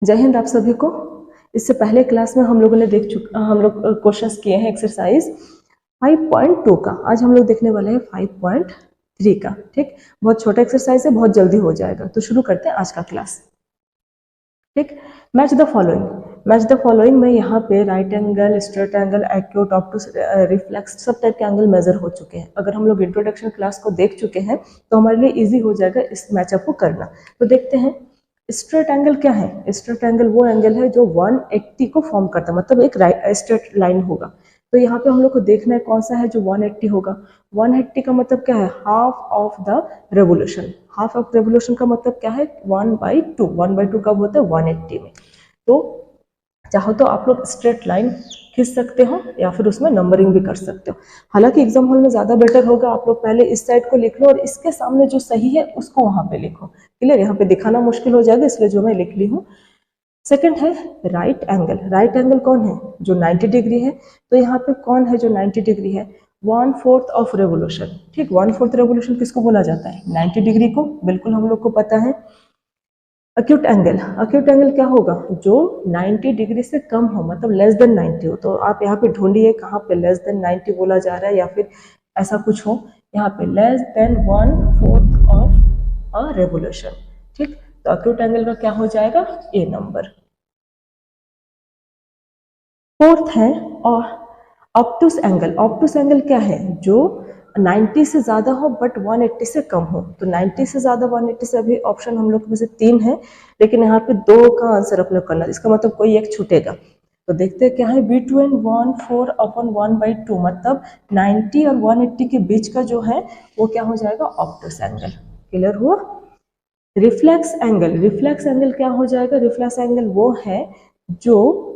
जय हिंद आप सभी को। इससे पहले क्लास में हम लोग क्वेश्चंस किए हैं एक्सरसाइज 5.2 का। आज हम लोग देखने वाले हैं 5.3 का। ठीक, बहुत छोटा एक्सरसाइज है, बहुत जल्दी हो जाएगा। तो शुरू करते हैं आज का क्लास। ठीक, मैच द फॉलोइंग में यहाँ पे right angle, straight angle, acute, obtuse, reflex सब टाइप के एंगल मेजर हो चुके हैं। अगर हम लोग इंट्रोडक्शन क्लास को देख चुके हैं तो हमारे लिए इजी हो जाएगा इस मैचअप को करना। तो देखते हैं स्ट्रेट एंगल क्या है। स्ट्रेट एंगल वो एंगल है जो 180 को फॉर्म करता है, मतलब एक स्ट्रेट लाइन होगा। तो यहाँ पे हम लोग को देखना है कौन सा है जो 180 होगा। 180 का मतलब क्या है, half of the revolution. Half of revolution का मतलब क्या है, 1/2। 1/2 कब होता है, 180 में। तो चाहो तो आप लोग स्ट्रेट लाइन खींच सकते हो या फिर उसमें नंबरिंग भी कर सकते हो। हालांकि एग्जाम हॉल में ज्यादा बेटर होगा, आप लोग पहले इस साइड को लिख लो और इसके सामने जो सही है उसको वहां पे लिखो। क्लियर, यहाँ पे दिखाना मुश्किल हो जाएगा इसलिए जो मैं लिख ली हूँ। सेकंड है राइट एंगल। राइट एंगल कौन है, जो 90 डिग्री है। तो यहाँ पे कौन है जो 90 डिग्री है, 1/4 ऑफ रेवोल्यूशन। ठीक, 1/4 रेवोल्यूशन किसको बोला जाता है, 90 डिग्री को। बिल्कुल हम लोग को पता है। अक्यूट एंगल क्या होगा, जो 90 डिग्री से कम हो, मतलब लेस देन 90 हो। तो आप यहाँ पे ढूंढिए कहाँ पे लेस देन 90 बोला जा रहा है या फिर ऐसा कुछ हो। यहाँ पे less than 1/4 of a revolution. ठीक, तो अक्यूट एंगल का क्या हो जाएगा, ए नंबर। फोर्थ है और ऑब्टूस एंगल। ऑब्टूस एंगल क्या है, जो 90 से ज्यादा हो बट 180 से कम हो। तो 90 से ज्यादा 180 से अभी ऑप्शन हम लोग में से 3 है, लेकिन यहाँ पे 2 का आंसर अपने करना, इसका मतलब कोई एक छूटेगा। तो देखते हैं क्या है, बिटवीन 1/4/1/2, मतलब 90 और 180 के बीच का जो है वो क्या हो जाएगा, ऑब्टूस एंगल। क्लियर हुआ। रिफ्लेक्स एंगल क्या हो जाएगा, रिफ्लेक्स एंगल वो है जो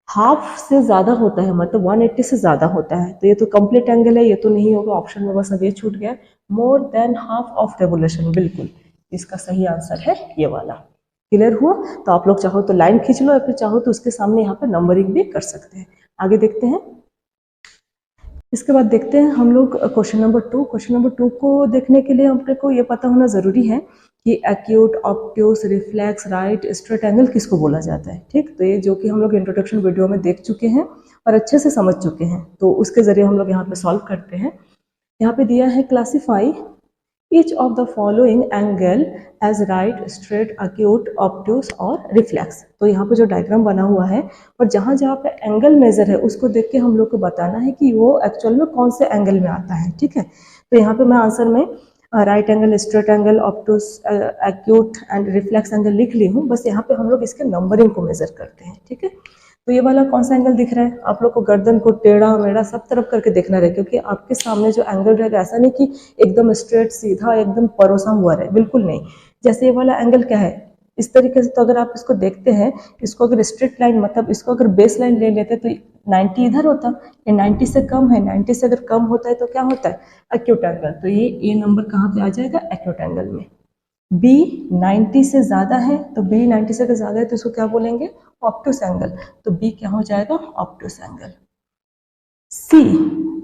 हाफ से ज्यादा होता है, मतलब 180 से ज्यादा होता है। तो ये तो कंप्लीट एंगल है, ये तो नहीं होगा ऑप्शन में, बस अब ये छूट गया। More than half of revolution, बिल्कुल इसका सही आंसर है ये वाला। क्लियर हुआ। तो आप लोग चाहो तो लाइन खींच लो या फिर चाहो तो उसके सामने यहाँ पे नंबरिंग भी कर सकते हैं। आगे देखते हैं। इसके बाद देखते हैं हम लोग क्वेश्चन नंबर 2। क्वेश्चन नंबर 2 को देखने के लिए अपने को ये पता होना जरूरी है कि acute, obtuse, reflex, right, straight angle किसको बोला जाता है। ठीक, तो ये जो कि हम लोग इंट्रोडक्शन वीडियो में देख चुके हैं और अच्छे से समझ चुके हैं, तो उसके जरिए हम लोग यहाँ पे सॉल्व करते हैं। यहाँ पे दिया है classify each of the following angle as right, straight, acute, obtuse और रिफ्लेक्स। तो यहाँ पे जो डायग्राम बना हुआ है और जहाँ जहाँ पे एंगल मेजर है उसको देख के हम लोग को बताना है कि वो एक्चुअल में कौन से एंगल में आता है। ठीक है, तो यहाँ पे मैं आंसर में right angle, straight angle, obtuse, acute and reflex angle लिख ली हूँ। बस यहाँ पे हम लोग इसके नंबरिंग को मेजर करते हैं। ठीक है, तो ये वाला कौन सा एंगल दिख रहा है आप लोग को, गर्दन को टेढ़ा मेढ़ा सब तरफ करके देखना रहे, क्योंकि आपके सामने जो एंगल रहेगा ऐसा नहीं कि एकदम स्ट्रेट सीधा एकदम परोसा हुआ रहे, बिल्कुल नहीं। जैसे ये वाला एंगल क्या है, इस तरीके से। तो अगर आप इसको देखते हैं, इसको अगर स्ट्रेट लाइन, मतलब इसको अगर बेस लाइन ले लेते तो 90 इधर होता, ये 90 से कम है। 90 से अगर कम होता है तो क्या होता है, एक्यूट एंगल। तो ये ए नंबर कहाँ पे आ जाएगा, एक्यूट एंगल में। बी 90 से ज्यादा है, तो बी 90 से ज्यादा है तो इसको क्या बोलेंगे, ऑब्टूस एंगल। तो बी क्या हो जाएगा, ऑब्टूस एंगल। सी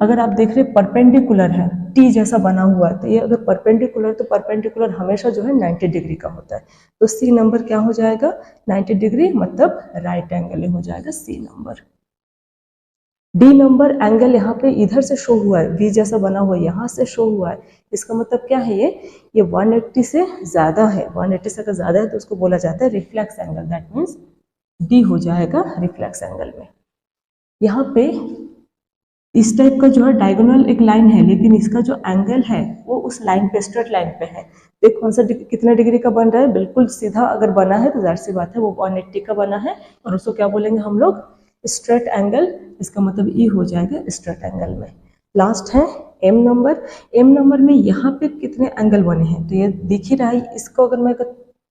अगर आप देख रहे परपेंडिकुलर है, टी जैसा बना हुआ है, तो ये अगर परपेंडिकुलर, तो परपेंडिकुलर हमेशा जो है 90 डिग्री का होता है। तो सी नंबर क्या हो जाएगा, 90 डिग्री, मतलब राइट एंगल हो जाएगा C number. D number angle यहाँ पे इधर से शो हुआ है, वी जैसा बना हुआ है, यहाँ से शो हुआ है। इसका मतलब क्या है, ये 180 से ज्यादा है। 180 से अगर ज्यादा है तो उसको बोला जाता है reflex angle. That means D हो जाएगा रिफ्लेक्स एंगल में। यहाँ पे इस टाइप का जो है डायगोनल एक लाइन है, लेकिन इसका जो एंगल है वो उस लाइन पे, स्ट्रेट लाइन पे है। देख कौन सा कितना डिग्री का बन रहा है, बिल्कुल सीधा अगर बना है तो जाहिर सी बात है वो 180 का बना है, और उसको क्या बोलेंगे हम लोग, स्ट्रेट एंगल। इसका मतलब ई हो जाएगा स्ट्रेट एंगल में। लास्ट है एम नंबर। एम नंबर में यहाँ पे कितने एंगल बने हैं, तो ये दिख ही रहा है। इसको अगर मैं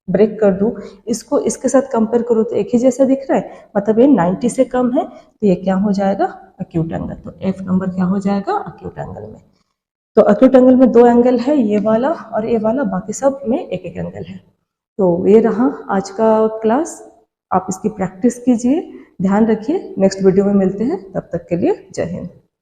ब्रेक कर दूं, इसको इसके साथ कंपेयर करूँ तो एक ही जैसा दिख रहा है, मतलब ये 90 से कम है, तो ये क्या हो जाएगा, अक्यूट एंगल। तो एफ नंबर क्या हो जाएगा, अक्यूट एंगल में। तो अक्यूट एंगल में 2 एंगल है, ये वाला और ये वाला, बाकी सब में एक एक एंगल है। तो ये रहा आज का क्लास, आप इसकी प्रैक्टिस कीजिए, ध्यान रखिए। नेक्स्ट वीडियो में मिलते हैं, तब तक के लिए जय हिंद।